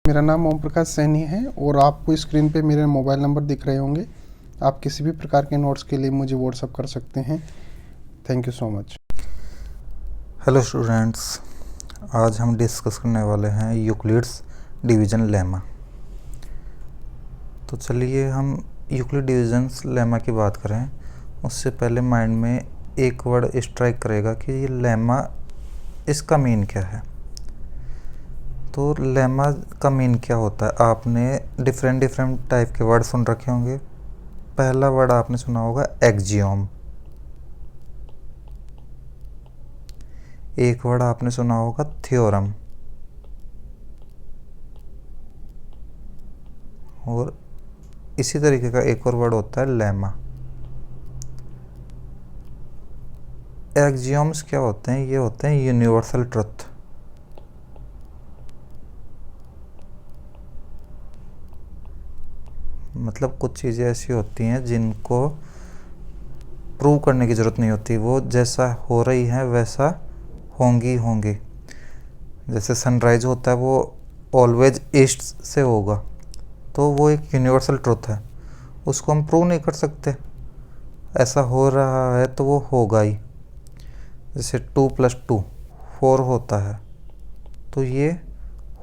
मेरा नाम ओम प्रकाश सैनी है और आपको स्क्रीन पे मेरे मोबाइल नंबर दिख रहे होंगे। आप किसी भी प्रकार के नोट्स के लिए मुझे व्हाट्सअप कर सकते हैं। Thank you so much. Hello students, आज हम डिस्कस करने वाले हैं यूक्लिड्स डिवीजन लेमा। तो चलिए हम यूक्लिड डिवीजन लेमा की बात करें। उससे पहले माइंड में एक वर्ड स्ट्राइक करेगा कि ये लेमा, इसका मीन क्या है। तो लेमा का मीन क्या होता है, आपने डिफरेंट टाइप के वर्ड सुन रखे होंगे। पहला वर्ड आपने सुना होगा एक्जियोम, एक वर्ड आपने सुना होगा थ्योरम, और इसी तरीके का एक और वर्ड होता है लेमा। एक्सियोम्स क्या होते हैं? ये होते हैं यूनिवर्सल ट्रुथ। मतलब कुछ चीज़ें ऐसी होती हैं जिनको प्रूव करने की ज़रूरत नहीं होती, वो जैसा हो रही है वैसा होंगी। जैसे सनराइज होता है वो ऑलवेज ईस्ट से होगा, तो वो एक यूनिवर्सल ट्रुथ है, उसको हम प्रूव नहीं कर सकते। ऐसा हो रहा है तो वो होगा ही। जैसे 2 + 2 4 होता है, तो ये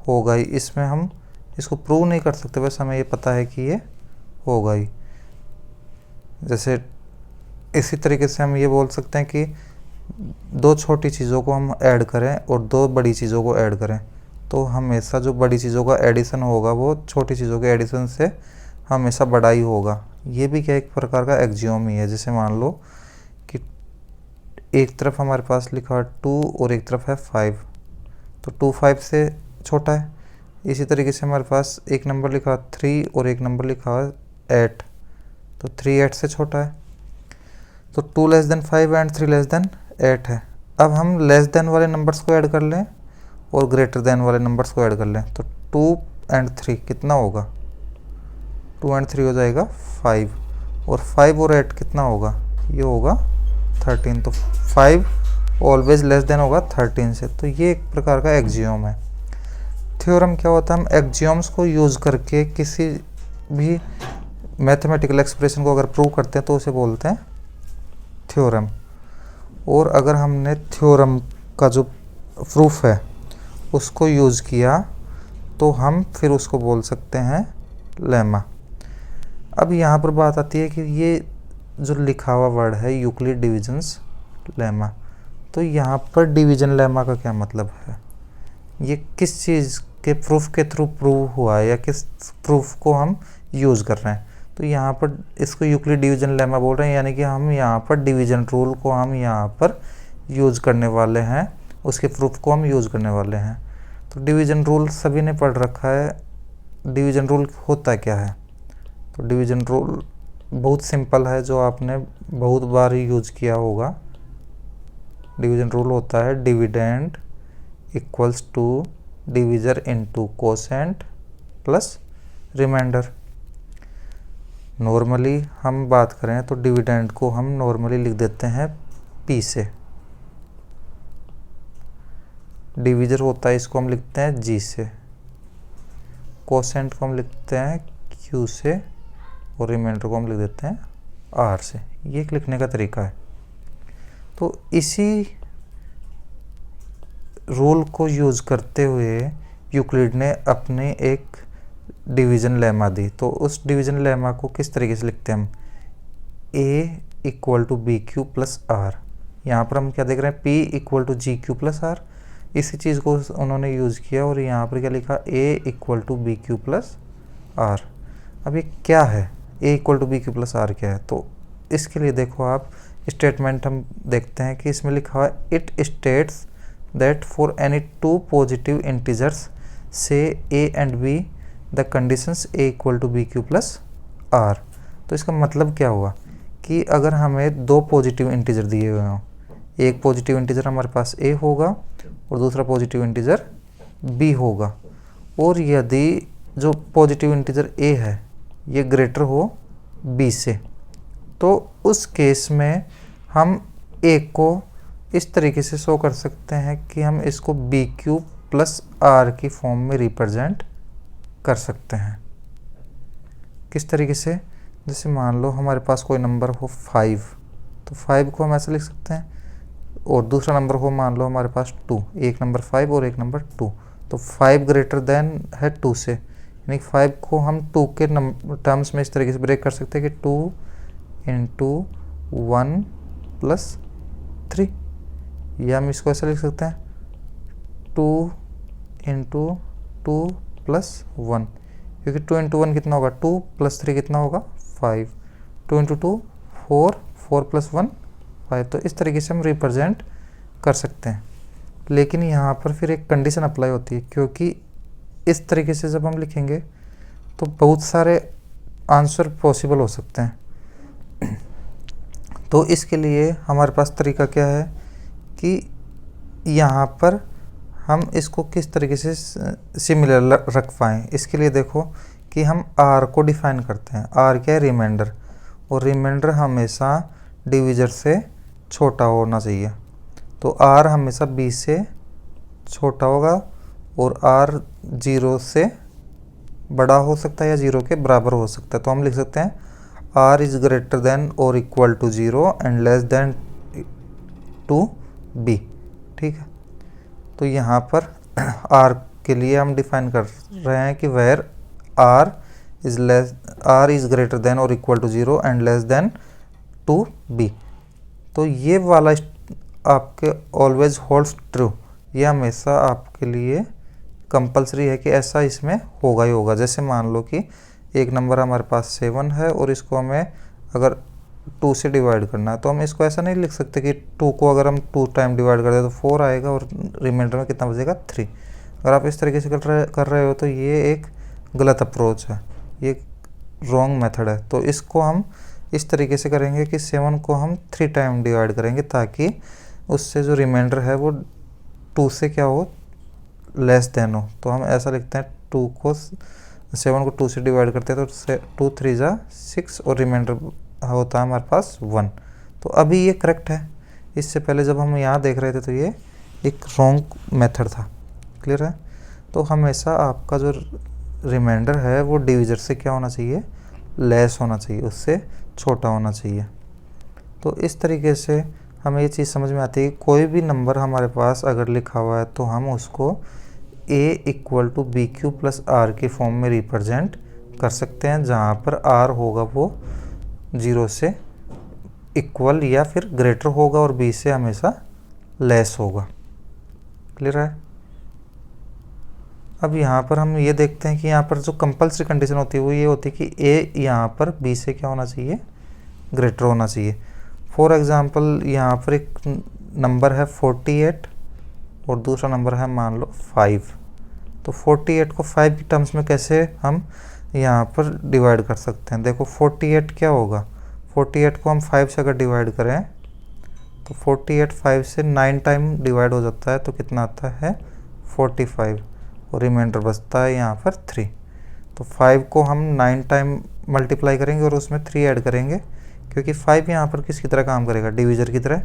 होगा ही। इसमें हम इसको प्रूव नहीं कर सकते, बस हमें ये पता है कि ये होगा ही। जैसे इसी तरीके से हम ये बोल सकते हैं कि दो छोटी चीज़ों को हम ऐड करें और दो बड़ी चीज़ों को ऐड करें, तो हमेशा जो बड़ी चीज़ों का एडिशन होगा वो छोटी चीज़ों के एडिशन से हमेशा बड़ा ही होगा। ये भी क्या एक प्रकार का एक्जियोम ही है। जैसे मान लो कि एक तरफ हमारे पास लिखा है 2 और एक तरफ है 5, तो 2 5 से छोटा है। इसी तरीके से हमारे पास एक नंबर लिखा है 3 और एक नंबर लिखा है 8, तो 3 8 से छोटा है। तो 2 < 5 एंड 3 < 8 है। अब हम लेस देन वाले नंबर्स को ऐड कर लें और ग्रेटर देन वाले नंबर्स को ऐड कर लें, तो 2 एंड 3 कितना होगा? 2 एंड 3 हो जाएगा 5, और 5 और 8 कितना होगा? ये होगा 13। तो 5 ऑलवेज लेस देन होगा 13 से। तो ये एक प्रकार का एक्जियोम है। थ्योरम क्या होता है? हम एक्जियोम्स को यूज़ करके किसी भी मैथमेटिकल एक्सप्रेशन को अगर प्रूव करते हैं तो उसे बोलते हैं थ्योरम। और अगर हमने थ्योरम का जो प्रूफ है उसको यूज़ किया तो हम फिर उसको बोल सकते हैं लेमा। अब यहाँ पर बात आती है कि ये जो लिखा हुआ वर्ड है यूक्लिड डिवीजन्स लेमा, तो यहाँ पर डिवीजन लेमा का क्या मतलब है? ये किस चीज़ के प्रूफ के थ्रू प्रूव हुआ है या किस प्रूफ को हम यूज़ कर रहे हैं? तो यहाँ पर इसको यूक्लिड डिवीजन लेमा बोल रहे हैं, यानी कि हम यहाँ पर डिवीजन रूल को हम यहाँ पर यूज़ करने वाले हैं, उसके प्रूफ को हम यूज़ करने वाले हैं। तो डिवीजन रूल सभी ने पढ़ रखा है। डिवीजन रूल होता क्या है? तो डिवीजन रूल बहुत सिंपल है, जो आपने बहुत बार ही यूज़ किया होगा। डिवीजन रूल होता है dividend equals to divisor into quotient plus remainder. Normally हम बात करें तो डिविडेंड को हम नॉर्मली लिख देते हैं P से, डिविजर होता है इसको हम लिखते हैं G से, कोसेंट को हम लिखते हैं Q से, और रिमाइंडर को हम लिख देते हैं R से। ये एक लिखने का तरीका है। तो इसी रूल को यूज़ करते हुए यूक्लिड ने अपने एक डिवीजन लेमा दी। तो उस डिवीजन लेमा को किस तरीके से लिखते हैं हम? A = BQ + R। यहाँ पर हम क्या देख रहे हैं? P = GQ + R। इसी चीज़ को उन्होंने यूज़ किया और यहाँ पर क्या लिखा? A = BQ + R। अब ये क्या है? A = BQ + R क्या है? तो इसके लिए देखो आप स्टेटमेंट हम देखते हैं कि इसमें लिखा हुआ है it states that for any 2 positive integers से A and B the conditions A = BQ + R। तो इसका मतलब क्या हुआ कि अगर हमें 2 पॉजिटिव इंटीजर दिए हुए हों, एक पॉजिटिव इंटीजर हमारे पास A होगा और दूसरा पॉजिटिव इंटीजर B होगा, और यदि जो पॉजिटिव इंटीजर A है ये ग्रेटर हो B से, तो उस केस में हम A को इस तरीके से शो कर सकते हैं कि हम इसको BQ + R की फॉर्म में रिप्रेजेंट कर सकते हैं। किस तरीके से? जैसे मान लो हमारे पास कोई नंबर हो 5, तो 5 को हम ऐसे लिख सकते हैं, और दूसरा नंबर हो मान लो हमारे पास 2, एक नंबर 5 और एक नंबर 2, तो 5 ग्रेटर देन है 2 से, यानी 5 को हम 2 के टर्म्स में इस तरीके से ब्रेक कर सकते हैं कि 2 इंटू 1 प्लस 3, या हम इसको ऐसा लिख सकते हैं 2 इंटू 2 प्लस 1, क्योंकि 2 इंटू 1 कितना होगा 2 प्लस 3 कितना होगा 5, 2 इंटू 2 4, 4 प्लस 1 5। तो इस तरीके से हम रिप्रेजेंट कर सकते हैं। लेकिन यहाँ पर फिर एक कंडीशन अप्लाई होती है, क्योंकि इस तरीके से जब हम लिखेंगे तो बहुत सारे आंसर पॉसिबल हो सकते हैं। तो इसके लिए हमारे पास तरीका क्या है कि यहाँ पर हम इसको किस तरीके से सिमिलर रख पाएँ। इसके लिए देखो कि हम r को डिफाइन करते हैं। r क्या है? रिमाइंडर, और रिमाइंडर हमेशा डिविजर से छोटा होना चाहिए। तो r हमेशा b से छोटा होगा और r 0 से बड़ा हो सकता है या 0 के बराबर हो सकता है। तो हम लिख सकते हैं r इज़ ग्रेटर देन और equal to 0 and less than to b। ठीक है, तो यहाँ पर r के लिए हम डिफाइन कर रहे हैं कि where r is greater than और equal to 0 and less than to b। तो ये वाला आपके ऑलवेज होल्ड्स ट्रू, ये हमेशा आपके लिए कंपलसरी है कि ऐसा इसमें होगा ही होगा। जैसे मान लो कि एक नंबर हमारे पास 7 है और इसको हमें अगर 2 से डिवाइड करना है, तो हम इसको ऐसा नहीं लिख सकते कि 2 को अगर हम 2 टाइम डिवाइड कर दें तो 4 आएगा और रिमाइंडर में कितना बचेगा 3। अगर आप इस तरीके से कर रहे हो तो ये एक गलत अप्रोच है, ये रॉन्ग मेथड है। तो इसको हम इस तरीके से करेंगे कि 7 को हम 3 टाइम डिवाइड करेंगे, ताकि उससे जो रिमाइंडर है वो 2 से क्या हो, लेस देन हो। तो हम ऐसा लिखते हैं 7 को 2 से डिवाइड करते हैं तो 2 3 जा 6 और रिमाइंडर होता है हमारे पास 1। तो अभी ये करेक्ट है। इससे पहले जब हम यहाँ देख रहे थे तो ये एक रॉन्ग मेथड था। क्लियर है? तो हमेशा आपका जो रिमाइंडर है वो डिविजर से क्या होना चाहिए, लेस होना चाहिए, उससे छोटा होना चाहिए। तो इस तरीके से हमें ये चीज़ समझ में आती है कि कोई भी नंबर हमारे पास अगर लिखा हुआ है तो हम उसको a equal to b q plus r के फॉर्म में रिप्रेजेंट कर सकते हैं, जहाँ पर r होगा वो 0 से इक्वल या फिर ग्रेटर होगा और b से हमेशा लेस होगा। क्लियर है? अब यहाँ पर हम ये देखते हैं कि यहाँ पर जो कंपल्सरी कंडीशन होती है वो ये होती है कि a यहाँ पर b से क्या होना चाहिए, ग्रेटर होना चाहिए। फॉर एग्ज़ाम्पल यहाँ पर एक नंबर है 48 और दूसरा नंबर है मान लो 5। तो 48 को 5 की टर्म्स में कैसे हम यहाँ पर डिवाइड कर सकते हैं? देखो 48 क्या होगा, 48 को हम 5 से अगर डिवाइड करें तो 48 5 से 9 टाइम डिवाइड हो जाता है, तो कितना आता है 45, और रिमाइंडर बचता है यहाँ पर 3। तो 5 को हम 9 टाइम मल्टीप्लाई करेंगे और उसमें 3 ऐड करेंगे, क्योंकि 5 यहाँ पर किसकी तरह काम करेगा, डिविजर की तरह।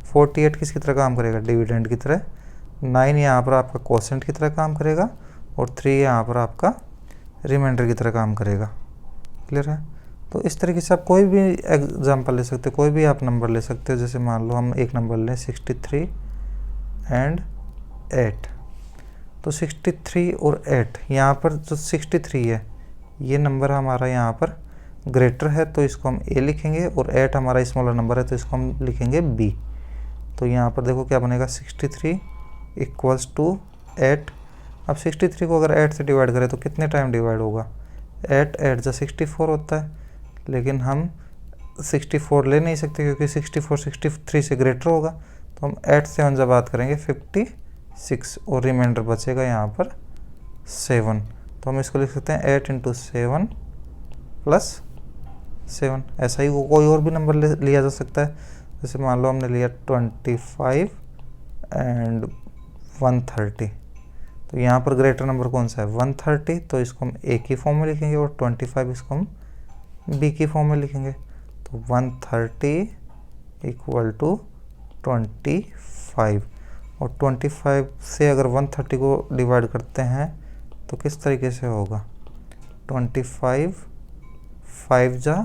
48 किसकी तरह काम करेगा, डिविडेंड की तरह। 9 यहाँ पर आपका कोसेंट की तरह काम करेगा और 3 यहाँ पर आपका रिमाइंडर की तरह काम करेगा। क्लियर है? तो इस तरीके से आप कोई भी एग्जांपल ले सकते हो, कोई भी आप नंबर ले सकते हो। जैसे मान लो हम एक नंबर लें 63 एंड 8। तो 63 और 8, यहाँ पर जो 63 है ये नंबर हमारा यहाँ पर ग्रेटर है तो इसको हम a लिखेंगे, और 8 हमारा स्मॉलर नंबर है तो इसको हम लिखेंगे b। तो यहाँ पर देखो क्या बनेगा, 63 इक्वल्स टू 8। अब 63 को अगर 8 से डिवाइड करें तो कितने टाइम डिवाइड होगा, 8 8 जा 64 होता है। लेकिन हम 64 ले नहीं सकते क्योंकि 64 63 से ग्रेटर होगा, तो हम 8 से 1 जब बात करेंगे 56, और रिमाइंडर बचेगा यहाँ पर 7। तो हम इसको लिख सकते हैं 8 इंटू 7 प्लस 7। ऐसा ही कोई और भी नंबर लिया जा सकता है। जैसे मान लो हमने लिया 25 एंड 130, तो यहाँ पर ग्रेटर नंबर कौन सा है, 130, तो इसको हम a की फॉर्म में लिखेंगे और 25 इसको हम b की फॉर्म में लिखेंगे। तो 130 इक्वल टू 25, और 25 से अगर 130 को डिवाइड करते हैं तो किस तरीके से होगा, 25, 5 जा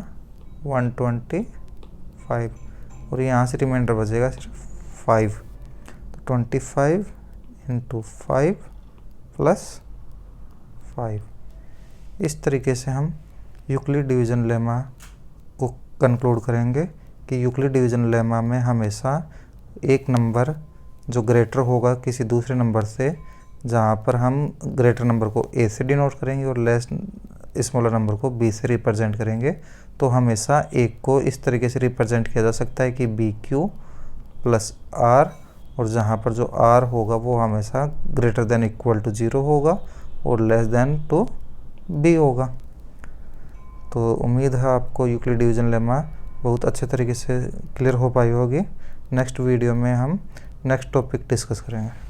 125 और यहाँ से रिमाइंडर बचेगा सिर्फ 5। तो 25 इंटू 5 प्लस 5। इस तरीके से हम यूक्लिड डिवीज़न लेमा को कंक्लूड करेंगे कि यूक्लिड डिवीज़न लेमा में हमेशा एक नंबर जो ग्रेटर होगा किसी दूसरे नंबर से, जहाँ पर हम ग्रेटर नंबर को ए से डिनोट करेंगे और लेस स्मॉलर नंबर को बी से रिप्रेजेंट करेंगे, तो हमेशा एक को इस तरीके से रिप्रेजेंट किया जा सकता है कि बी क्यू प्लस आर, और जहाँ पर जो आर होगा वो हमेशा ग्रेटर देन इक्वल टू 0 होगा और लेस देन टू बी होगा। तो उम्मीद है आपको यूक्लिड डिवीज़न लेमा बहुत अच्छे तरीके से क्लियर हो पाई होगी। नेक्स्ट वीडियो में हम नेक्स्ट टॉपिक डिस्कस करेंगे।